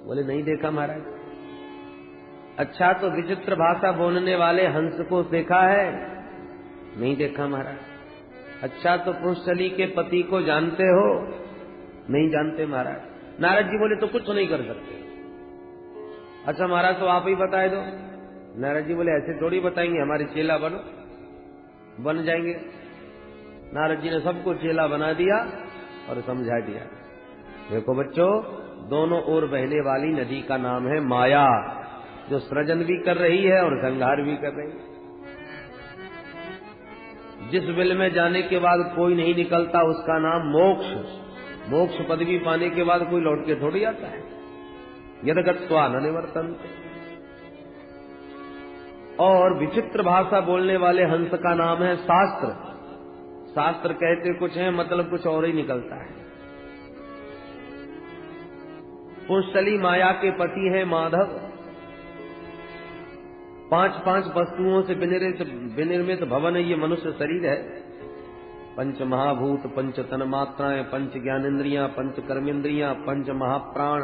बोले नहीं देखा महाराज। अच्छा तो विचित्र भाषा बोलने वाले हंस को देखा है? नहीं देखा महाराज। अच्छा तो पुंसली के पति को जानते हो? नहीं जानते महाराज। नारद जी बोले तो कुछ नहीं कर सकते। अच्छा महाराज तो आप ही बताए दो। नारद जी बोले ऐसे थोड़ी बताएंगे, हमारे चेला बनो। बन जाएंगे। नारद जी ने सबको चेला बना दिया और समझा दिया। देखो बच्चों, दोनों ओर बहने वाली नदी का नाम है माया, जो सृजन भी कर रही है और संहार भी कर रही है। जिस बिल में जाने के बाद कोई नहीं निकलता उसका नाम मोक्ष। मोक्ष पदवी पाने के बाद कोई लौट के थोड़ी आता है। यद गत्वा न निवर्तन्ते। और विचित्र भाषा बोलने वाले हंस का नाम है शास्त्र। शास्त्र कहते कुछ है, मतलब कुछ और ही निकलता है। पुंसली माया के पति है माधव। 5-5 वस्तुओं से विनिर्मित भवन ये मनुष्य शरीर है। पंच महाभूत, पंच तन मात्राएं, पंच ज्ञानेन्द्रियां, पंच कर्मेंद्रियां, पंच महाप्राण,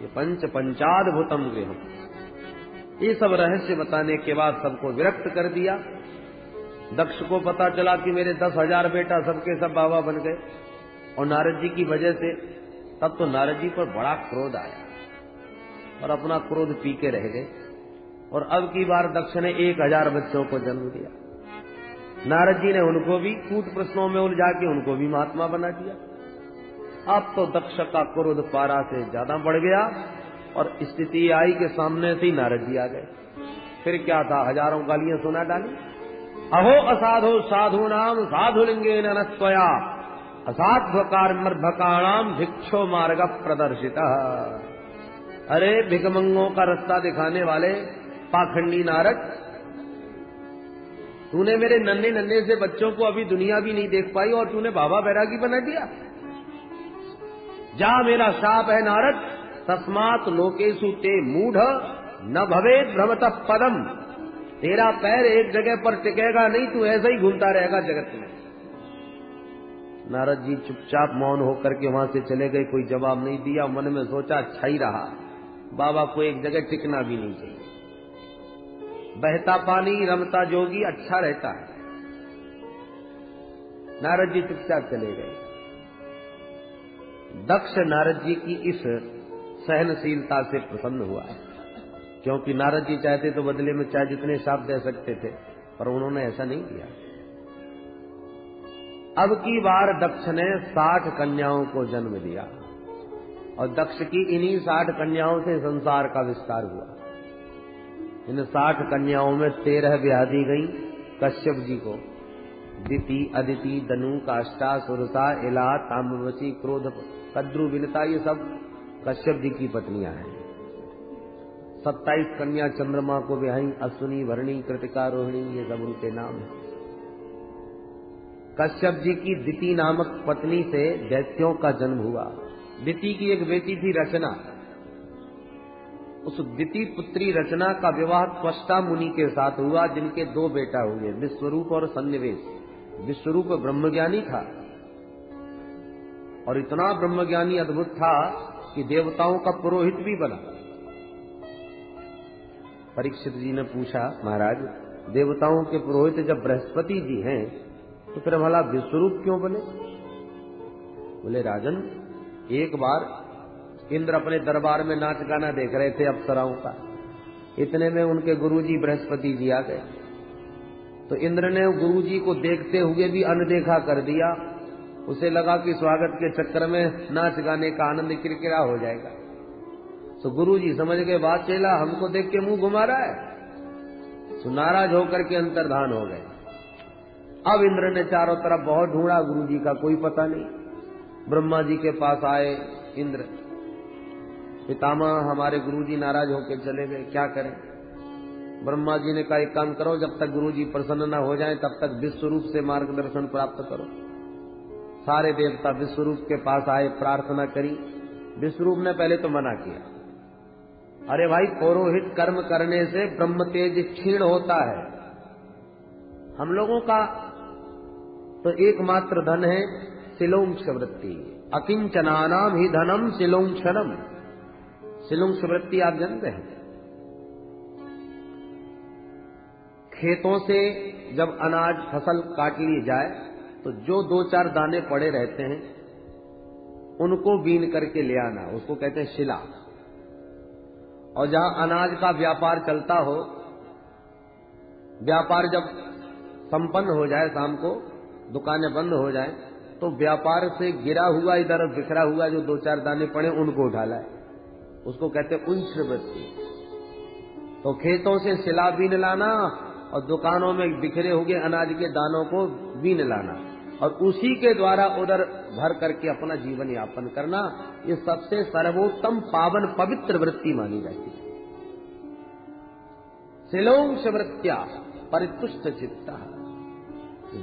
ये पंचाद्भुतम गृहम। ये सब रहस्य बताने के बाद सबको विरक्त कर दिया। दक्ष को पता चला कि मेरे 10,000 बेटा सबके सब बाबा बन गए और नारद जी की वजह से। तब तो नारद जी पर बड़ा क्रोध आया और अपना क्रोध पी के रह गए। और अब की बार दक्ष ने 1,000 बच्चों को जन्म दिया। नारद जी ने उनको भी कूट प्रश्नों में उलझा के उनको भी महात्मा बना दिया। अब तो दक्ष का क्रोध पारा से ज्यादा बढ़ गया और स्थिति आई के सामने से ही नारद जी आ गए। फिर क्या था, हजारों गालियां सुना डाली। अहो असाधो साधु नाम साधुलिंगे नत्वया असाध्वकार्मर्भकाणाम भिक्षो मार्ग प्रदर्शिता। अरे भिगमंगों का रास्ता दिखाने वाले पाखंडी नारद, तूने मेरे नन्हे नन्हे से बच्चों को अभी दुनिया भी नहीं देख पाई और तूने बाबा बैरागी बना दिया। जा, मेरा शाप है नारद, तस्मात् लोकेषु ते मूढ़ न भवेत् भ्रमतः पदम। तेरा पैर एक जगह पर टिकेगा नहीं, तू ऐसे ही घूमता रहेगा जगत में। नारद जी चुपचाप मौन होकर के वहां से चले गए। कोई जवाब नहीं दिया। मन में सोचा अच्छा ही रहा, बाबा को एक जगह टिकना भी नहीं चाहिए। बहता पानी रमता जोगी अच्छा रहता है। नारद जी चुपचाप चले गए। दक्ष नारद जी की इस सहनशीलता से प्रसन्न हुआ, क्योंकि नारद जी चाहते तो बदले में चाहे जितने शाप दे सकते थे, पर उन्होंने ऐसा नहीं किया। अब की बार दक्ष ने 60 कन्याओं को जन्म दिया और दक्ष की इन्हीं 60 कन्याओं से संसार का विस्तार हुआ। इन 60 कन्याओं में 13 ब्याह दी गई कश्यप जी को। दिति, अदिति, दनु, काष्ठा, सुरसा, इला, ताम्रवशी, क्रोध, कद्रु, विनता, ये सब कश्यप जी की पत्नियां हैं। 27 कन्या चंद्रमा को ब्याही, अश्विनी, भरणी, कृतिका, रोहिणी, ये सब उनके नाम हैं। कश्यप जी की दिति नामक पत्नी से दैत्यों का जन्म हुआ। दिति की एक बेटी थी रचना। उस दिति पुत्री रचना का विवाह त्वष्टा मुनि के साथ हुआ, जिनके 2 बेटा हुए, विश्वरूप और सन्निवेश। विश्वरूप ब्रह्मज्ञानी था और इतना ब्रह्मज्ञानी अद्भुत था कि देवताओं का पुरोहित भी बना। परीक्षित जी ने पूछा, महाराज देवताओं के पुरोहित जब बृहस्पति जी हैं तो फिर भला विश्वरूप क्यों बने? बोले राजन, एक बार इंद्र अपने दरबार में नाच गाना देख रहे थे अप्सराओं का। इतने में उनके गुरुजी बृहस्पति जी आ गए, तो इंद्र ने गुरुजी को देखते हुए भी अनदेखा कर दिया। उसे लगा कि स्वागत के चक्कर में नाच गाने का आनंद किरकिरा हो जाएगा। तो गुरुजी समझ गए बात चेला हमको देख के मुंह घुमा रहा है, तो नाराज होकर के अंतर्धान हो गए। अब इंद्र ने चारों तरफ बहुत ढूंढा, गुरुजी का कोई पता नहीं। ब्रह्मा जी के पास आए इंद्र, पितामह हमारे गुरुजी नाराज होकर चले गए, क्या करें? ब्रह्मा जी ने कहा एक काम करो, जब तक गुरुजी प्रसन्न न हो जाएं तब तक विश्वरूप से मार्गदर्शन प्राप्त करो। सारे देवता विश्वरूप के पास आए, प्रार्थना करी। विश्वरूप ने पहले तो मना किया, अरे भाई पौरोहित कर्म करने से ब्रह्म तेज क्षीण होता है। हम लोगों का तो एकमात्र धन है सिलोंक्ष वृत्ति। अकिंचनानाम ही धनम सिलोंक्षणम। शिलुंश वृत्ति आप जानते हैं? खेतों से जब अनाज फसल काट ली जाए तो जो 2-4 दाने पड़े रहते हैं उनको बीन करके ले आना, उसको कहते हैं शिला। और जहां अनाज का व्यापार चलता हो, व्यापार जब संपन्न हो जाए, शाम को दुकानें बंद हो जाए, तो व्यापार से गिरा हुआ इधर बिखरा हुआ जो 2-4 दाने पड़े उनको उठा लाए, उसको कहते हैं उंच वृत्ति। तो खेतों से शिला बीन लाना और दुकानों में बिखरे हुए अनाज के दानों को बीन लाना और उसी के द्वारा उधर भर करके अपना जीवन यापन करना, ये सबसे सर्वोत्तम पावन पवित्र वृत्ति मानी जाती है। शिलोंश वृत्त्या परितुष्ट चित्ता।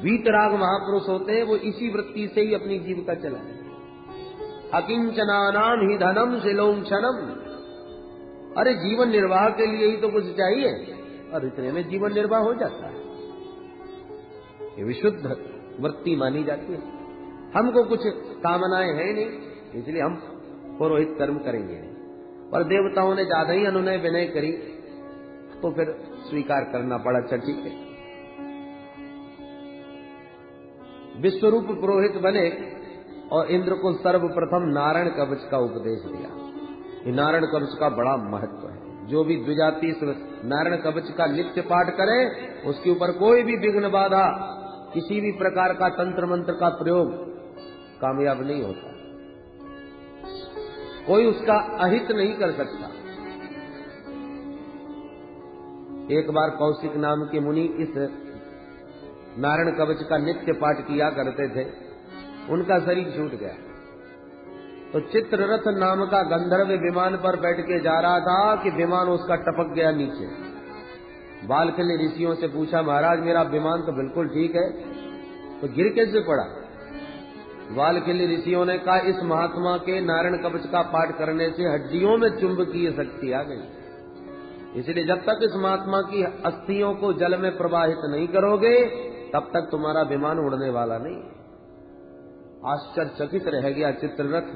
वीतराग महापुरुष होते हैं, वो इसी वृत्ति से ही अपनी जीविका चलाए। अकिंचनानाम ही धनम शिलोंशनम। अरे जीवन निर्वाह के लिए ही तो कुछ चाहिए और इतने में जीवन निर्वाह हो जाता है। ये विशुद्ध वृत्ति मानी जाती है। हमको कुछ कामनाएं हैं नहीं, इसलिए हम पुरोहित कर्म करेंगे नहीं। पर देवताओं ने ज्यादा ही अनुनय विनय करी तो फिर स्वीकार करना पड़ा। अच्छा ठीक है। विश्वरूप पुरोहित बने और इंद्र को सर्वप्रथम नारायण कवच का उपदेश दिया। ये नारायण कवच का बड़ा महत्व है। जो भी द्विजाति नारायण कवच का नित्य पाठ करे, उसके ऊपर कोई भी विघ्न बाधा, किसी भी प्रकार का तंत्र मंत्र का प्रयोग कामयाब नहीं होता। कोई उसका अहित नहीं कर सकता। एक बार कौशिक नाम के मुनि इस नारायण कवच का नित्य पाठ किया करते थे। उनका शरीर छूट गया तो चित्ररथ नाम का गंधर्व विमान पर बैठ के जा रहा था कि विमान उसका टपक गया नीचे। बालकनी ऋषियों से पूछा, महाराज मेरा विमान तो बिल्कुल ठीक है, तो गिर कैसे पड़ा? बालकनी ऋषियों ने कहा, इस महात्मा के नारायण कवच का पाठ करने से हड्डियों में चुंबकीय शक्ति आ गई, इसलिए जब तक इस महात्मा की अस्थियों को जल में प्रवाहित नहीं करोगे तब तक तुम्हारा विमान उड़ने वाला नहीं। आश्चर्यचकित रह गया चित्ररथ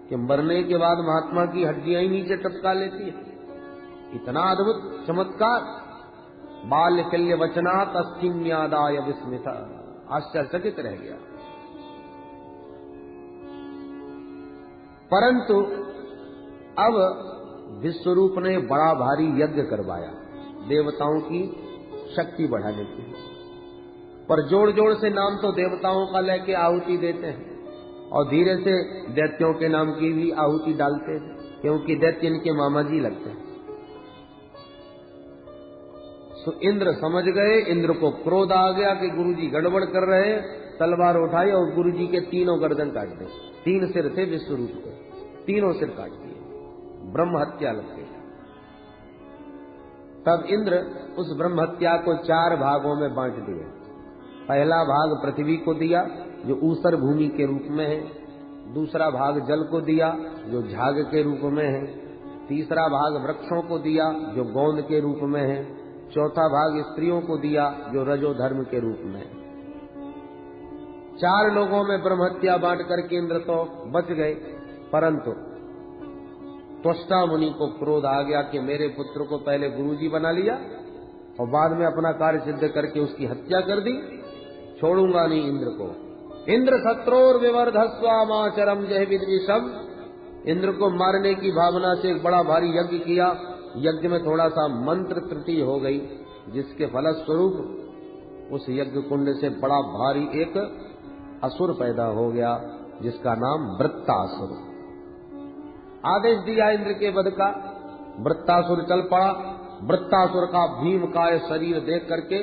कि मरने के बाद महात्मा की हड्डियां ही नीचे टपका लेती है। इतना अद्भुत चमत्कार। बाल्यकल्य वचनात् अस्थिम्यादाय विस्मिता। आश्चर्यचकित रह गया। परंतु अब विश्वरूप ने बड़ा भारी यज्ञ करवाया देवताओं की शक्ति बढ़ाने के लिए। पर जोड़ जोड़ से नाम तो देवताओं का लेके आहुति देते हैं और धीरे से दैत्यों के नाम की भी आहुति डालते हैं, क्योंकि दैत्य इनके मामा जी लगते हैं। तो इंद्र समझ गए। इंद्र को क्रोध आ गया कि गुरुजी गड़बड़ कर रहे हैं। तलवार उठाई और गुरुजी के तीनों गर्दन काट दे। 3 सिर थे विश्वरूप के, तीनों सिर काट दिए। ब्रह्म हत्या लग गई। तब इंद्र उस ब्रह्म हत्या को 4 भागों में बांट दिए। पहला भाग पृथ्वी को दिया जो ऊसर भूमि के रूप में है। दूसरा भाग जल को दिया जो झाग के रूप में है। तीसरा भाग वृक्षों को दिया जो गोंद के रूप में है। चौथा भाग स्त्रियों को दिया जो रजो धर्म के रूप में है। 4 लोगों में ब्रह्म हत्या बांट करके इंद्र तो बच गए, परंतु त्वष्टा मुनि को क्रोध आ गया कि मेरे पुत्र को पहले गुरुजी बना लिया और बाद में अपना कार्य सिद्ध करके उसकी हत्या कर दी। छोड़ूंगा नहीं इंद्र को। इंद्र शत्रोर विवर्धस्वामाचरम जय विद्विषम। इंद्र को मारने की भावना से एक बड़ा भारी यज्ञ किया। यज्ञ में थोड़ा सा मंत्र त्रुटि हो गई, जिसके फलस्वरूप उस यज्ञ कुंड से बड़ा भारी एक असुर पैदा हो गया, जिसका नाम वृत्तासुर। आदेश दिया इंद्र के वध का। वृत्तासुर चल पड़ा। वृत्तासुर का भीमकाय शरीर देख करके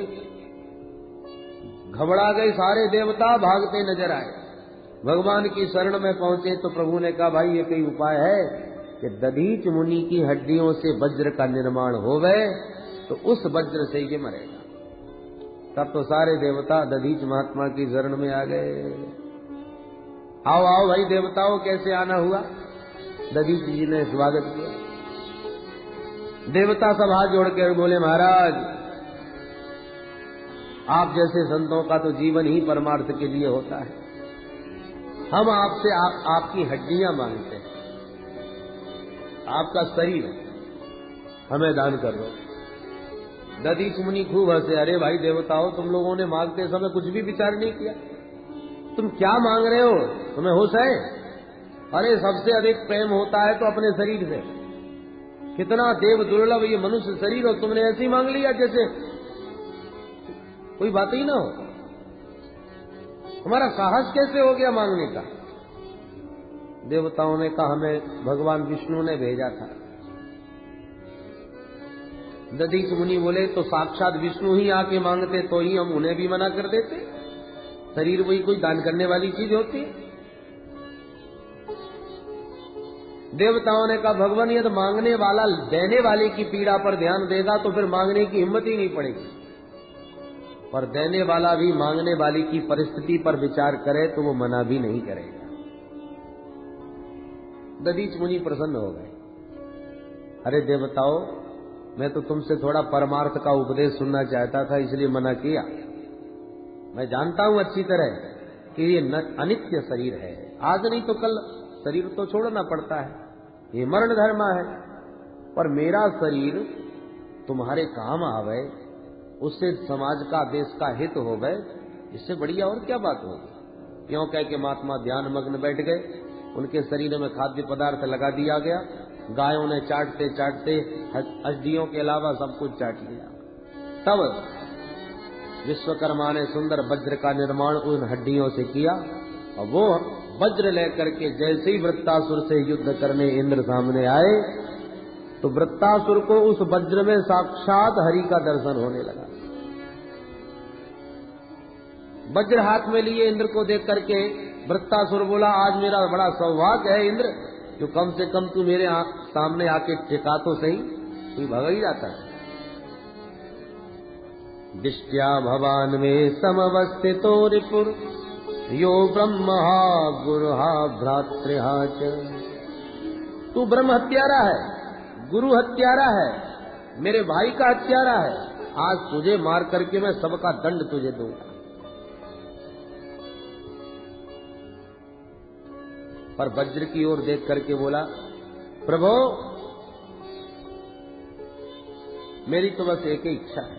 घबरा गए सारे देवता, भागते नजर आए। भगवान की शरण में पहुंचे तो प्रभु ने कहा, भाई ये कोई उपाय है कि दधीच मुनि की हड्डियों से वज्र का निर्माण हो गए तो उस वज्र से ये मरेगा। तब तो सारे देवता दधीच महात्मा की शरण में आ गए। आओ आओ भाई देवताओं, कैसे आना हुआ? दधीच जी ने स्वागत किया। देवता सब हाथ जोड़कर बोले, महाराज आप जैसे संतों का तो जीवन ही परमार्थ के लिए होता है। हम आपसे आपकी हड्डियां मांगते हैं। आपका शरीर हमें दान कर दो। दधीच मुनि खूब हंसे, अरे भाई देवताओं, तुम लोगों ने मांगते समय कुछ भी विचार नहीं किया, तुम क्या मांग रहे हो, तुम्हें होश है? अरे सबसे अधिक प्रेम होता है तो अपने शरीर से, कितना देव दुर्लभ ये मनुष्य शरीर, और तुमने ऐसे ही मांग लिया जैसे कोई बात ही ना हो। हमारा साहस कैसे हो गया मांगने का? देवताओं ने कहा हमें भगवान विष्णु ने भेजा था। दधीच मुनि बोले तो साक्षात विष्णु ही आके मांगते तो ही हम उन्हें भी मना कर देते। शरीर वही कोई दान करने वाली चीज होती है? देवताओं ने कहा भगवान यदि मांगने वाला देने वाले की पीड़ा पर ध्यान देगा तो फिर मांगने की हिम्मत ही नहीं पड़ेगी, पर देने वाला भी मांगने वाली की परिस्थिति पर विचार करे तो वो मना भी नहीं करेगा। दधीच मुनि प्रसन्न हो गए। अरे देवताओं, मैं तो तुमसे थोड़ा परमार्थ का उपदेश सुनना चाहता था, इसलिए मना किया। मैं जानता हूं अच्छी तरह कि ये अनित्य शरीर है, आज नहीं तो कल शरीर तो छोड़ना पड़ता है, ये मरण धर्म है, पर मेरा शरीर तुम्हारे काम आवे, उससे समाज का देश का हित हो गए, इससे बढ़िया और क्या बात होगी। क्यों कह के महात्मा ध्यान मग्न बैठ गए, उनके शरीर में खाद्य पदार्थ लगा दिया गया, गायों ने चाटते चाटते हड्डियों के अलावा सब कुछ चाट लिया। तब विश्वकर्मा ने सुंदर वज्र का निर्माण उन हड्डियों से किया, और वो वज्र लेकर के जैसे ही वृत्तासुर से युद्ध करने इंद्र सामने आए तो वृत्तासुर को उस वज्र में साक्षात हरि का दर्शन होने लगा। वज्र हाथ में लिए इंद्र को देख करके वृत्तासुर बोला, आज मेरा बड़ा सौभाग्य है इंद्र, जो कम से कम तू मेरे सामने आके टिका तो सही, तू भगा ही जाता है। दिष्ट्या भवान में समवस्थितो रिपुर यो ब्रह्म गुरुहा भ्रातृहा च। तू ब्रह्म हत्यारा है, गुरु हत्यारा है, मेरे भाई का हत्यारा है, आज तुझे मार करके मैं सबका दंड तुझे दूंगा। पर वज्र की ओर देख करके बोला, प्रभु मेरी तो बस एक ही इच्छा है।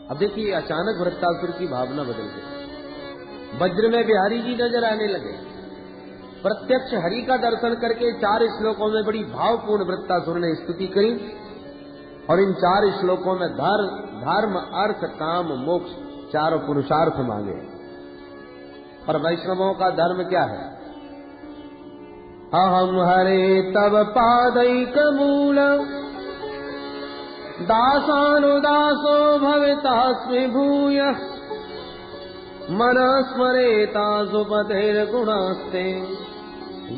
अब देखिए अचानक वृत्तासुर की भावना बदल गई, वज्र में बिहारी जी नजर आने लगे। प्रत्यक्ष हरि का दर्शन करके 4 श्लोकों में बड़ी भावपूर्ण वृत्तासुर ने स्तुति करी, और इन 4 श्लोकों में धर्म अर्थ काम मोक्ष 4 पुरुषार्थ मांगे। पर वैष्णवों का धर्म क्या है? अहम हरे तव पादैक मूल दासानुदासो भवितास्मि भूय मन स्मरेता सुपतेर्गुणास्ते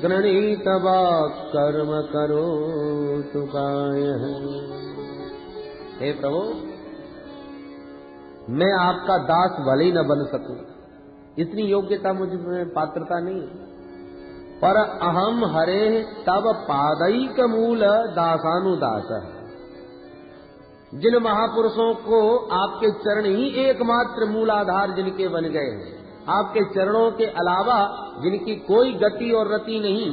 गृणीत वाक् कर्म करो तुकाय। हे प्रभु, मैं आपका दास भले ही न बन सकूं, इतनी योग्यता मुझ में पात्रता नहीं, पर अहम हरे तब पादैक मूल दासानुदास। जिन महापुरुषों को आपके चरण ही एकमात्र मूलाधार जिनके बन गए हैं, आपके चरणों के अलावा जिनकी कोई गति और रति नहीं,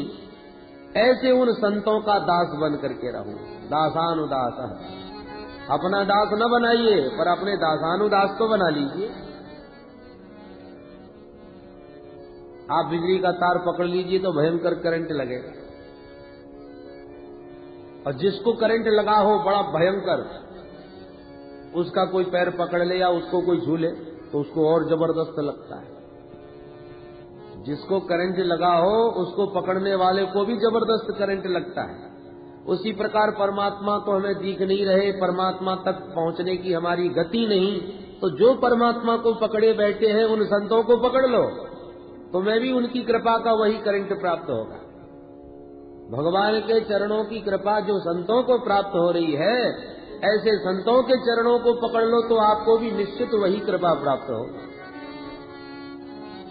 ऐसे उन संतों का दास बन करके रहूं। दासानुदास, अपना दास न बनाइए पर अपने दासानुदास तो बना लीजिए। आप बिजली का तार पकड़ लीजिए तो भयंकर करंट लगेगा, और जिसको करंट लगा हो बड़ा भयंकर, उसका कोई पैर पकड़ ले या उसको कोई झूले तो उसको और जबरदस्त लगता है। जिसको करंट लगा हो उसको पकड़ने वाले को भी जबरदस्त करंट लगता है। उसी प्रकार परमात्मा तो हमें दिख नहीं रहे, परमात्मा तक पहुंचने की हमारी गति नहीं, तो जो परमात्मा को पकड़े बैठे हैं उन संतों को पकड़ लो, तो मैं भी उनकी कृपा का वही करंट प्राप्त होगा। भगवान के चरणों की कृपा जो संतों को प्राप्त हो रही है, ऐसे संतों के चरणों को पकड़ लो तो आपको भी निश्चित वही कृपा प्राप्त होगा।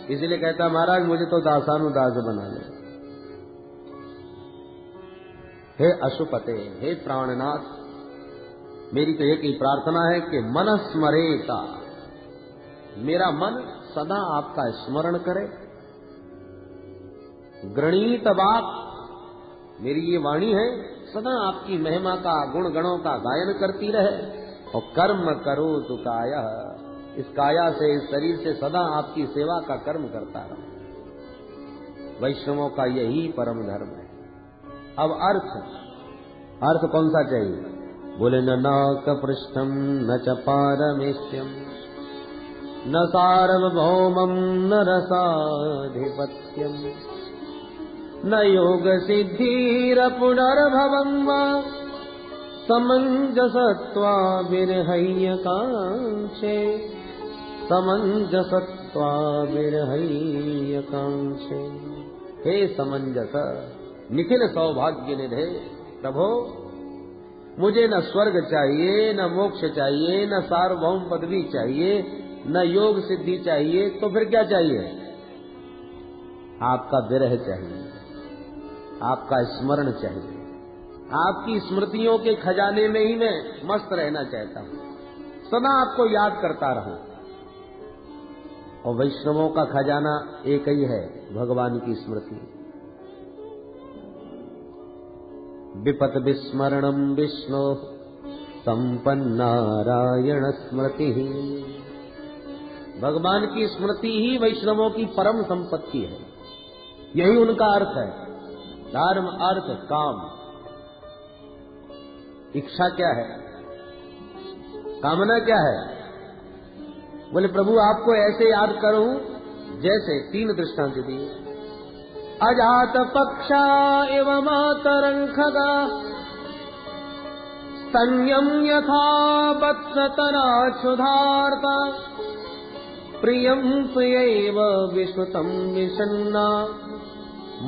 इसलिए कहता महाराज मुझे तो दासानुदास बना ले। हे अशुपते, हे प्राणनाथ, मेरी तो एक ही प्रार्थना है कि मन स्मरेता, मेरा मन सदा आपका स्मरण करे। गृणीत वाक्, मेरी ये वाणी है सदा आपकी महिमा का, गुण गणों का गायन करती रहे। और कर्म करो तो काया, इस काया से, इस शरीर से सदा आपकी सेवा का कर्म करता रहो। वैष्णवों का यही परम धर्म है। अब अर्थ कौन सा चाहिए? बोले न नाक पृष्ठम न च पारमेष्यम न सार्वभौमम न रसाधिपत्यम न योग सिद्धिर पुनर्भवम वा समंजसत्वा विरहय्यकांक्षे समंजसत्वा विरहय्यकांक्षे। हे समंजस, निखिल सौभाग्य निधे प्रभो, मुझे न स्वर्ग चाहिए, न मोक्ष चाहिए, न सार्वभौम पदवी चाहिए, न योग सिद्धि चाहिए, तो फिर क्या चाहिए? आपका विरह चाहिए, आपका स्मरण चाहिए। आपकी स्मृतियों के खजाने में ही मैं मस्त रहना चाहता हूं, सदा आपको याद करता रहूं। और वैष्णवों का खजाना एक ही है, भगवान की स्मृति। विपत विस्मरणम विष्णु संपन्नारायण स्मृति। भगवान की स्मृति ही वैष्णवों की परम संपत्ति है। यही उनका अर्थ है। धर्म, अर्थ, काम। इच्छा क्या है, कामना क्या है? बोले प्रभु आपको ऐसे याद करूं जैसे, 3 दृष्टांत दिए। अजात पक्षा इव मातरंखगा स्तन्यम यथा वत्सतरा क्षुधार्ता प्रियं प्रियैव विश्रुतं विषन्ना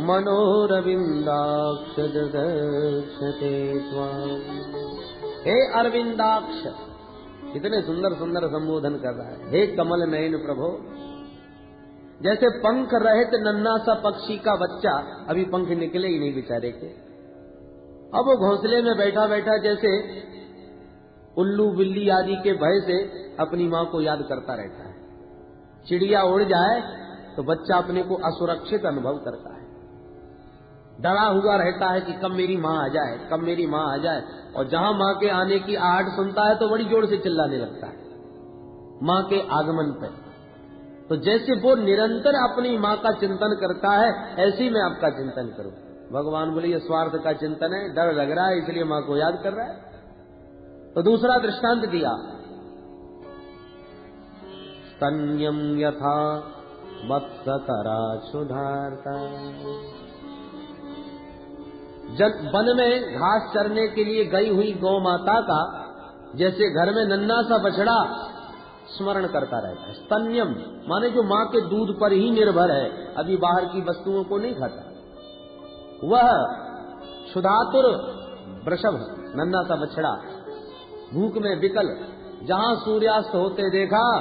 मनोरविंदाक्ष दर्शते त्वाम्। हे अरविंदाक्ष, कितने सुंदर सुंदर संबोधन कर रहा है। हे कमल नयन प्रभो, जैसे पंख रहित नन्हा सा पक्षी का बच्चा, अभी पंख निकले ही नहीं बेचारे के, अब वो घोंसले में बैठा बैठा जैसे उल्लू बिल्ली आदि के भय से अपनी माँ को याद करता रहता है। चिड़िया उड़ जाए तो बच्चा अपने को असुरक्षित अनुभव करता है, डरा हुआ रहता है कि कब मेरी माँ आ जाए, कब मेरी माँ आ जाए। और जहां माँ के आने की आहट सुनता है तो बड़ी जोर से चिल्लाने लगता है माँ के आगमन पर। तो जैसे वो निरंतर अपनी माँ का चिंतन करता है, ऐसे ही मैं आपका चिंतन करूं। भगवान बोले ये स्वार्थ का चिंतन है, डर लग रहा है इसलिए माँ को याद कर रहा है। तो दूसरा दृष्टांत दिया, स्तन्यम यथा वत्सतरा क्षुधार्ता। जब वन में घास चरने के लिए गई हुई गौ माता का जैसे घर में नन्हा सा बछड़ा स्मरण करता रहता है। स्तन्यम माने जो माँ के दूध पर ही निर्भर है, अभी बाहर की वस्तुओं को नहीं खाता। वह क्षुधातुर वृषभ, नन्हा सा बछड़ा, भूख में विकल, जहां सूर्यास्त होते देखा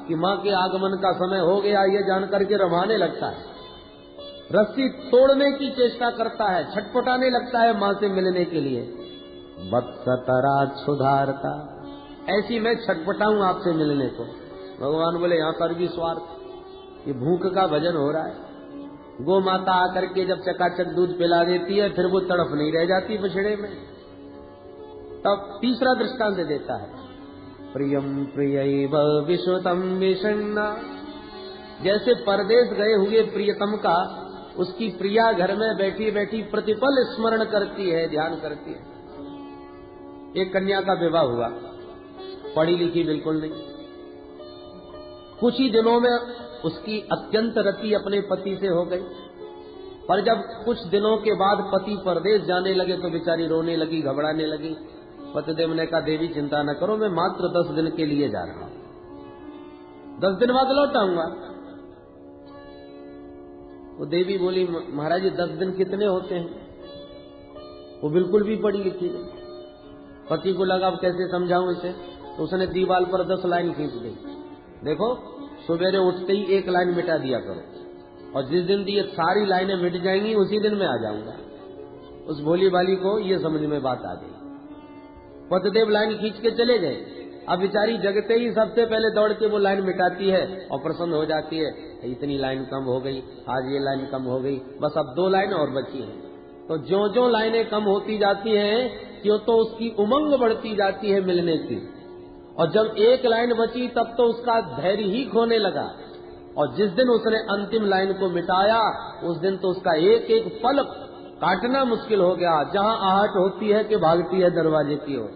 कि माँ के आगमन का समय हो गया, ये जानकर के रमाने लगता है, रस्सी तोड़ने की चेष्टा करता है, छटपटाने लगता है माँ से मिलने के लिए। वत्सतरा क्षुधार्ता, ऐसी मैं छटपटाऊं आपसे मिलने को। भगवान बोले यहाँ पर भी स्वार्थ, ये भूख का भजन हो रहा है। गौ माता आकर के जब चकाचक दूध पिला देती है, फिर वो तड़फ नहीं रह जाती बछड़े में। तब तीसरा दृष्टांत देता है, प्रियम प्रियैव विश्रुतं विषण्णा। जैसे परदेश गए हुए प्रियतम का उसकी प्रिया घर में बैठी बैठी प्रतिपल स्मरण करती है, ध्यान करती है। एक कन्या का विवाह हुआ, पढ़ी लिखी बिल्कुल नहीं, कुछ ही दिनों में उसकी अत्यंत रति अपने पति से हो गई। पर जब कुछ दिनों के बाद पति परदेश जाने लगे तो बेचारी रोने लगी, घबराने लगी। पतिदेव ने कहा देवी चिंता न करो, मैं मात्र 10 दिन के लिए जा रहा हूं, 10 दिन बाद लौट आऊंगा। वो देवी बोली महाराज जी 10 दिन कितने होते हैं? वो बिल्कुल भी पढ़ी लिखी नहीं। पति को लगा अब कैसे समझाऊं इसे, तो उसने दीवार पर 10 लाइन खींच दी। देखो सवेरे उठते ही 1 लाइन मिटा दिया करो, और जिस दिन ये सारी लाइनें मिट जाएंगी उसी दिन मैं आ जाऊंगा। उस भोली वाली को ये समझ में बात आ गई। पतिदेव लाइन खींच के चले गए। अब बेचारी जगते ही सबसे पहले दौड़ के वो लाइन मिटाती है और प्रसन्न हो जाती है, इतनी लाइन कम हो गई, आज ये लाइन कम हो गई, बस अब 2 लाइन और बची है। तो ज्यों ज्यों लाइनें कम होती जाती हैं क्यों तो उसकी उमंग बढ़ती जाती है मिलने की, और जब एक लाइन बची तब तो उसका धैर्य ही खोने लगा, और जिस दिन उसने अंतिम लाइन को मिटाया उस दिन तो उसका एक एक पल काटना मुश्किल हो गया, जहां आहट होती है कि भागती है दरवाजे की ओर।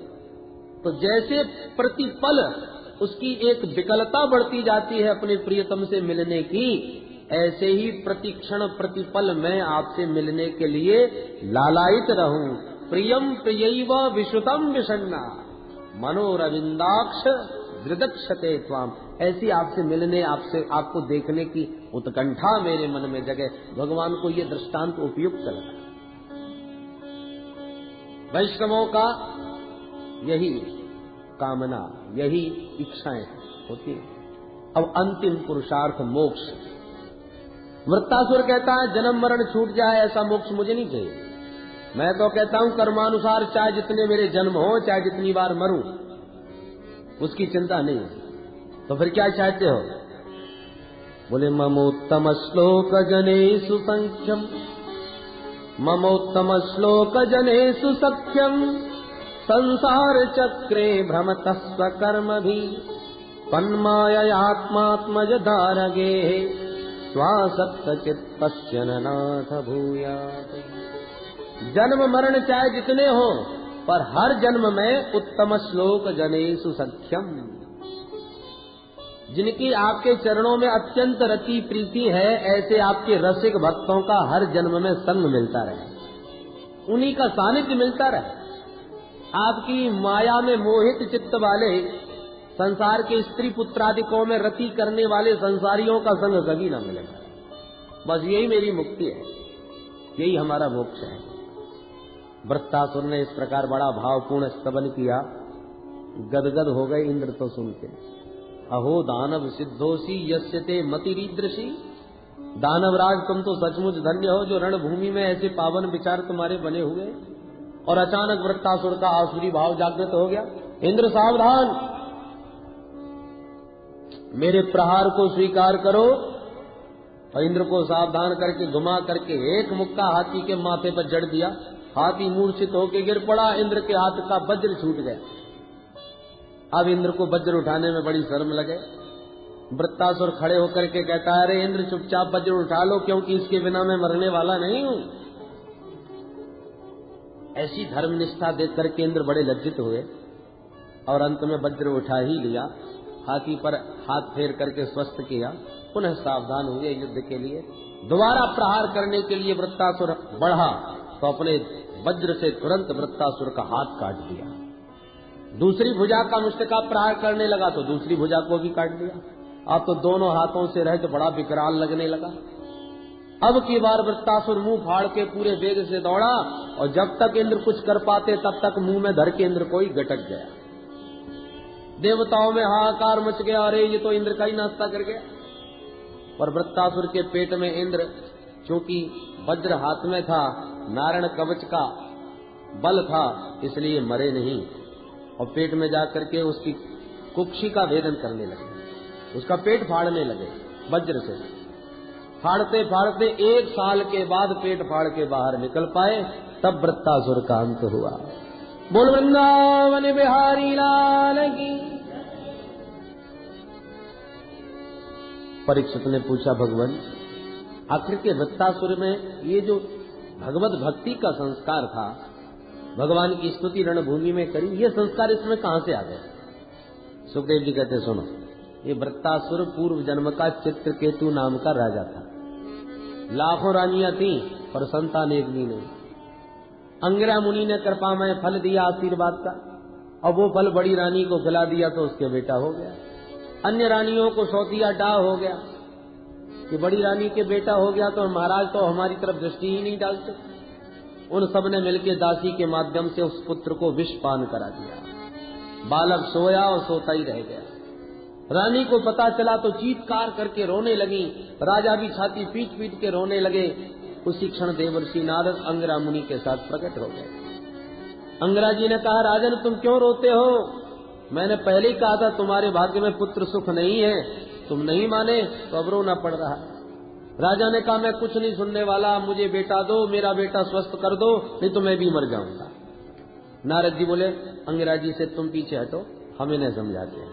तो जैसे प्रतिपल उसकी एक विकलता बढ़ती जाती है अपने प्रियतम से मिलने की, ऐसे ही प्रतिक्षण प्रतिपल मैं आपसे मिलने के लिए लालायित रहूं। प्रियम प्रियैव विश्रुतम विषण्णा मनोरविंदाक्ष दृदक्षते त्वाम। ऐसी आपसे मिलने, आपको देखने की उत्कंठा मेरे मन में जगे। भगवान को ये दृष्टांत उपयुक्त लगा। वैष्णवों का यही कामना, यही इच्छाएं होती हैं। अब अंतिम पुरुषार्थ मोक्ष। वृत्तासुर कहता है जन्म मरण छूट जाए ऐसा मोक्ष मुझे नहीं चाहिए। मैं तो कहता हूं कर्मानुसार चाहे जितने मेरे जन्म हो, चाहे जितनी बार मरूं, उसकी चिंता नहीं है। तो फिर क्या चाहते हो? बोले ममोत्तम श्लोक जनेषु संख्यम, ममोत्तम श्लोक जनेषु सख्यम, संसार चक्रे भ्रमतः स्वकर्मभि, तन्माययात्मात्मज धारगे, स्वासक्त चित्तस्य नाथ भूयात्। जन्म मरण चाहे जितने हो, पर हर जन्म में उत्तम श्लोक जनेषु सख्यम, जिनकी आपके चरणों में अत्यंत रति प्रीति है, ऐसे आपके रसिक भक्तों का हर जन्म में संग मिलता रहे, उन्हीं का सानिध्य मिलता रहे। आपकी माया में मोहित चित्त वाले, संसार के स्त्री पुत्रादिकों में रति करने वाले संसारियों का संग कभी न मिलेगा। बस यही मेरी मुक्ति है, यही हमारा मोक्ष है। वृत्तासुर ने इस प्रकार बड़ा भावपूर्ण स्तवन किया, गदगद हो गए इंद्र तो सुन के। अहो दानव सिद्धोसी यस्य ते मतिरीदृशी। दानवराज तुम तो सचमुच धन्य हो जो रणभूमि में ऐसे पावन विचार तुम्हारे बने हुए। और अचानक वृत्तासुर का आसुरी भाव जागृत हो गया। इंद्र सावधान, मेरे प्रहार को स्वीकार करो। और इंद्र को सावधान करके घुमा करके एक मुक्का हाथी के माथे पर जड़ दिया। हाथी मूर्छित होकर गिर पड़ा, इंद्र के हाथ का वज्र छूट गया। अब इंद्र को वज्र उठाने में बड़ी शर्म लगे। वृत्तासुर खड़े होकर के कहता है, अरे इंद्र चुपचाप वज्र उठा लो, क्योंकि इसके बिना मैं मरने वाला नहीं हूं। ऐसी धर्मनिष्ठा देख करके इंद्र बड़े लज्जित हुए और अंत में वज्र उठा ही लिया। हाथी पर हाथ फेर करके स्वस्थ किया, पुनः सावधान हुए युद्ध के लिए। दोबारा प्रहार करने के लिए वृत्तासुर बढ़ा तो अपने वज्र से तुरंत वृत्तासुर का हाथ काट दिया। दूसरी भुजा का मुष्टिका प्रहार करने लगा तो दूसरी भुजा को भी काट दिया। अब तो दोनों हाथों से रह तो बड़ा विकराल लगने लगा। अब की बार वृत्तासुर मुंह फाड़ के पूरे वेग से दौड़ा और जब तक इंद्र कुछ कर पाते तब तक मुंह में धर के इंद्र को ही गटक गया। देवताओं में हाहाकार मच गया, अरे ये तो इंद्र का ही नाश्ता कर गया। पर वृत्तासुर के पेट में इंद्र, चूंकि वज्र हाथ में था, नारायण कवच का बल था, इसलिए मरे नहीं और पेट में जाकर के उसकी कुक्षी का भेदन करने लगे, उसका पेट फाड़ने लगे वज्र से। फाड़ते फाड़ते 1 साल के बाद पेट फाड़ के बाहर निकल पाए, तब वृत्तासुर का अंत हुआ। बोल वृंदावन बिहारी लाल की। परीक्षित ने पूछा, भगवान आखिर के वृत्तासुर में ये जो भगवत भक्ति का संस्कार था, भगवान की स्तुति रणभूमि में करी, ये संस्कार इसमें कहां से आ गए? सुखदेव जी कहते, सुनो, ये वृत्तासुर पूर्व जन्म का चित्रकेतु नाम का राजा था। लाखों रानियां थी पर संतान एक भी नहीं। अंगिरा मुनि ने कृपामय फल दिया आशीर्वाद का, और वो फल बड़ी रानी को खिला दिया तो उसके बेटा हो गया। अन्य रानियों को सौतिया डाह हो गया कि बड़ी रानी के बेटा हो गया तो महाराज तो हमारी तरफ दृष्टि ही नहीं डालते। उन सब ने मिलकर दासी के माध्यम से उस पुत्र को विष पान करा दिया। बालक सोया और सोता ही रह गया। रानी को पता चला तो चीत्कार करके रोने लगी। राजा भी छाती पीट पीट के रोने लगे। उसी क्षण देवर्षि नारद अंगिरा मुनि के साथ प्रकट हो गए। अंगिरा जी ने कहा, राजन तुम क्यों रोते हो? मैंने पहले ही कहा था तुम्हारे भाग्य में पुत्र सुख नहीं है, तुम नहीं माने तो अब रोना पड़ रहा। राजा ने कहा मैं कुछ नहीं सुनने वाला, मुझे बेटा दो, मेरा बेटा स्वस्थ कर दो, नहीं तो मैं भी मर जाऊंगा। नारद जी बोले अंगिराजी से तुम पीछे हटो, हम इन्हें समझाते हैं।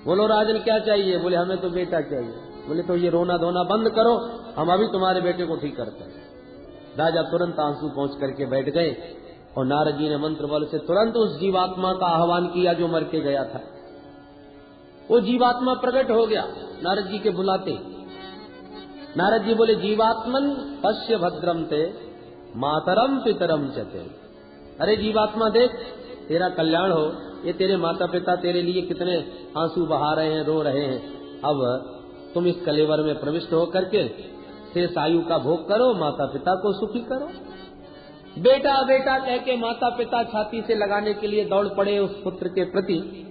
बोलो राजन क्या चाहिए? बोले हमें तो बेटा चाहिए। बोले तो ये रोना धोना बंद करो, हम अभी तुम्हारे बेटे को ठीक करते हैं। राजा तुरंत आंसू पहुंच करके बैठ गए और नारद जी ने मंत्र बल से तुरंत उस जीवात्मा का आह्वान किया जो मर के गया था। वो जीवात्मा प्रकट हो गया नारद जी के बुलाते। नारद जी बोले जीवात्मन पश्य भद्रम ते मातरम पितरम चते। अरे जीवात्मा देख, तेरा कल्याण हो, ये तेरे माता पिता तेरे लिए कितने आंसू बहा रहे हैं, रो रहे हैं। अब तुम इस कलेवर में प्रविष्ट होकर के शेष आयु का भोग करो, माता पिता को सुखी करो। बेटा बेटा कह के माता पिता छाती से लगाने के लिए दौड़ पड़े उस पुत्र के प्रति,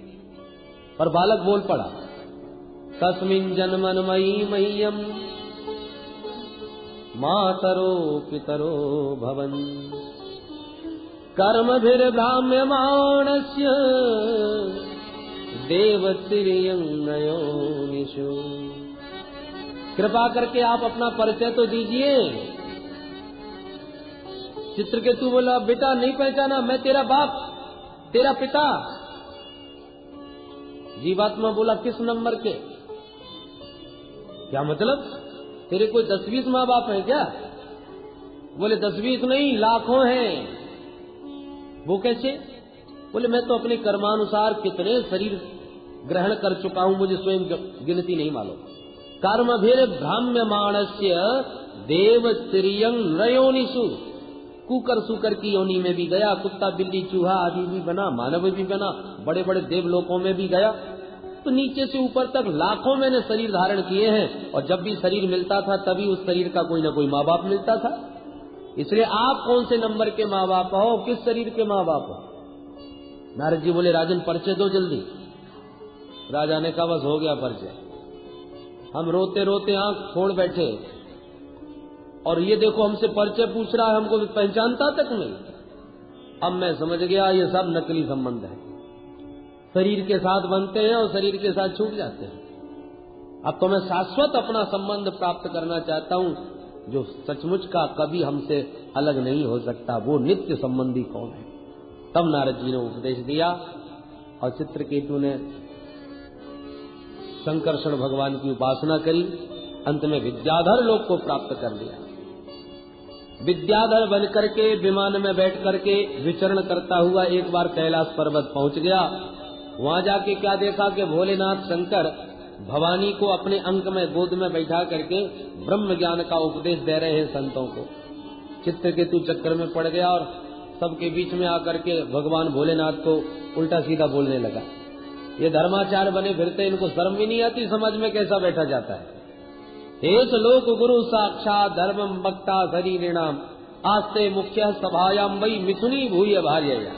और बालक बोल पड़ा तस्मिन् जन्मन्मयी मह्यम मातरो पितरो भवन कर्मभिर्भ्राम्यमाणस्य देवतिर्यंगयोनिषु। कृपा करके आप अपना परिचय तो दीजिए। चित्रकेतु बोला बेटा नहीं पहचाना, मैं तेरा बाप, तेरा पिता। जीवात्मा बोला किस नंबर के? क्या मतलब? तेरे कोई 10-20 माँ बाप है क्या? बोले 10-20 नहीं, लाखों हैं। वो कैसे? बोले मैं तो अपने कर्मानुसार कितने शरीर ग्रहण कर चुका हूं, मुझे स्वयं गिनती नहीं मालूम। कर्मभिर भ्राम्यमाणस्य देव तिर्यं नयोनिषु। कुकर सुकर की योनि में भी गया, कुत्ता बिल्ली चूहा आदि भी बना, मानव भी बना, बड़े बड़े देवलोकों में भी गया। तो नीचे से ऊपर तक लाखों मैंने शरीर धारण किए हैं, और जब भी शरीर मिलता था तभी उस शरीर का कोई न कोई माँ बाप मिलता था। इसलिए आप कौन से नंबर के माँ बाप हो, किस शरीर के माँ बाप हो? नारद जी बोले राजन परिचय दो जल्दी। राजा ने कहा बस हो गया परिचय। हम रोते रोते आंख छोड़ बैठे, और ये देखो हमसे परिचय पूछ रहा है, हमको पहचानता तक नहीं। अब मैं समझ गया ये सब नकली संबंध है, शरीर के साथ बनते हैं और शरीर के साथ छूट जाते हैं। अब तो मैं शाश्वत अपना संबंध प्राप्त करना चाहता हूं, जो सचमुच का कभी हमसे अलग नहीं हो सकता, वो नित्य संबंधी कौन है। तब नारद जी ने उपदेश दिया, और चित्रकेतु ने शंकरषण भगवान की उपासना करी, अंत में विद्याधर लोक को प्राप्त कर लिया। विद्याधर बन करके विमान में बैठ करके विचरण करता हुआ एक बार कैलाश पर्वत पहुंच गया। वहां जाके क्या देखा कि भोलेनाथ शंकर भवानी को अपने अंक में गोद में बैठा करके ब्रह्म ज्ञान का उपदेश दे रहे हैं संतों को। चित्रकेतु चक्कर में पड़ गया और सबके बीच में आकर के भगवान भोलेनाथ को उल्टा सीधा बोलने लगा। ये धर्माचार्य बने फिरते, इनको शर्म भी नहीं आती, समाज में कैसा बैठा जाता है। हेत लोक गुरु साक्षात धर्मम वक्ता शरीरिणाम आस्ते मुख्य सभायाम वही मिथुनी भूय भार्यया।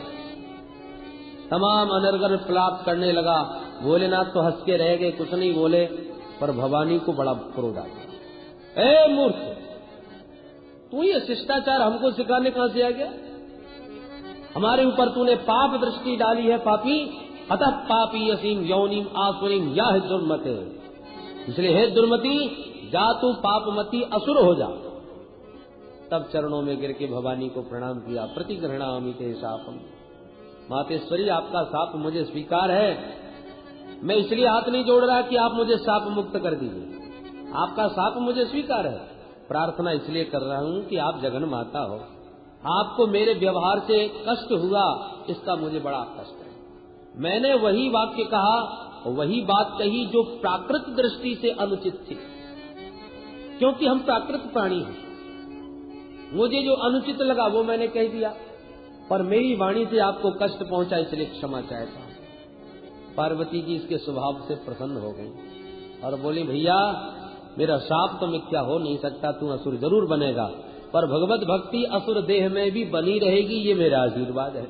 तमाम अनर्गल प्राप्त करने लगा। भोलेनाथ तो हंस के रह गए, कुछ नहीं बोले, पर भवानी को बड़ा क्रोध आ गया। ए मूर्ख, तू ये शिष्टाचार हमको सिखाने कहां से आ गया? हमारे ऊपर तूने पाप दृष्टि डाली है पापी, अतः पापी असीम यौनिम आसुरीम या दुर्मते। इसलिए हे दुर्मति, जा तू पापमती असुर हो जा। तब चरणों में गिर के भवानी को प्रणाम किया। प्रतिगृहणामि ते शापम। मातेश्वरी आपका शाप मुझे स्वीकार है, मैं इसलिए हाथ नहीं जोड़ रहा कि आप मुझे शाप मुक्त कर दीजिए, आपका शाप मुझे स्वीकार है। प्रार्थना इसलिए कर रहा हूं कि आप जगन माता हो, आपको मेरे व्यवहार से कष्ट हुआ, इसका मुझे बड़ा कष्ट है। मैंने वही वाक्य कहा, वही बात कही जो प्राकृत दृष्टि से अनुचित थी, क्योंकि हम प्राकृत प्राणी हैं। मुझे जो अनुचित लगा वो मैंने कह दिया, पर मेरी वाणी से आपको कष्ट पहुंचा, इसलिए क्षमा चाहता हूं। पार्वती जी इसके स्वभाव से प्रसन्न हो गई और बोली भैया मेरा शाप तो मिथ्या हो नहीं सकता, तू असुर जरूर बनेगा, पर भगवत भक्ति असुर देह में भी बनी रहेगी, ये मेरा आशीर्वाद है।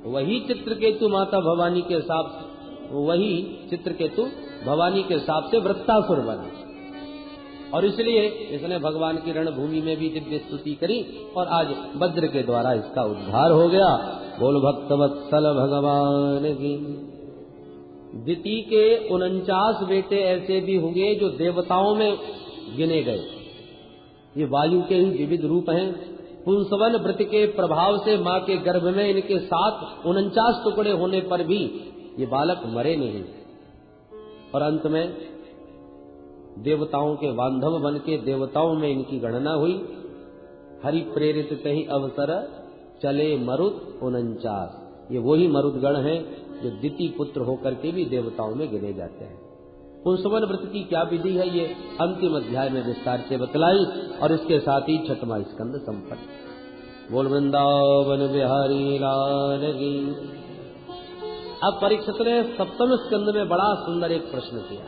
वही चित्रकेतु माता भवानी के शाप, वही चित्रकेतु भवानी के शाप से वृत्तासुर बना, और इसलिए इसने भगवान की रणभूमि में भी दिव्य स्तुति करी, और आज वज्र के द्वारा इसका उद्धार हो गया। बोल भक्त वत्सल भगवान की। दिति के 49 बेटे ऐसे भी होंगे जो देवताओं में गिने गए। ये वायु के ही विविध रूप हैं। पुंसवन व्रत के प्रभाव से मां के गर्भ में इनके 749 टुकड़े होने पर भी ये बालक मरे नहीं, और अंत में देवताओं के बांधव बन के देवताओं में इनकी गणना हुई। हरि प्रेरित कहीं अवसर चले मरुत 49। ये वही मरुदगण हैं जो द्वितीय पुत्र होकर के भी देवताओं में गिने जाते हैं। पुंसवन व्रत की क्या विधि है, ये अंतिम अध्याय में विस्तार से बतलाई, और इसके साथ ही 6वां स्कंद संपन्न। बोल वृंदावन बिहारी लाल की। अब परीक्षित ने 7वें स्कंद में बड़ा सुंदर एक प्रश्न किया।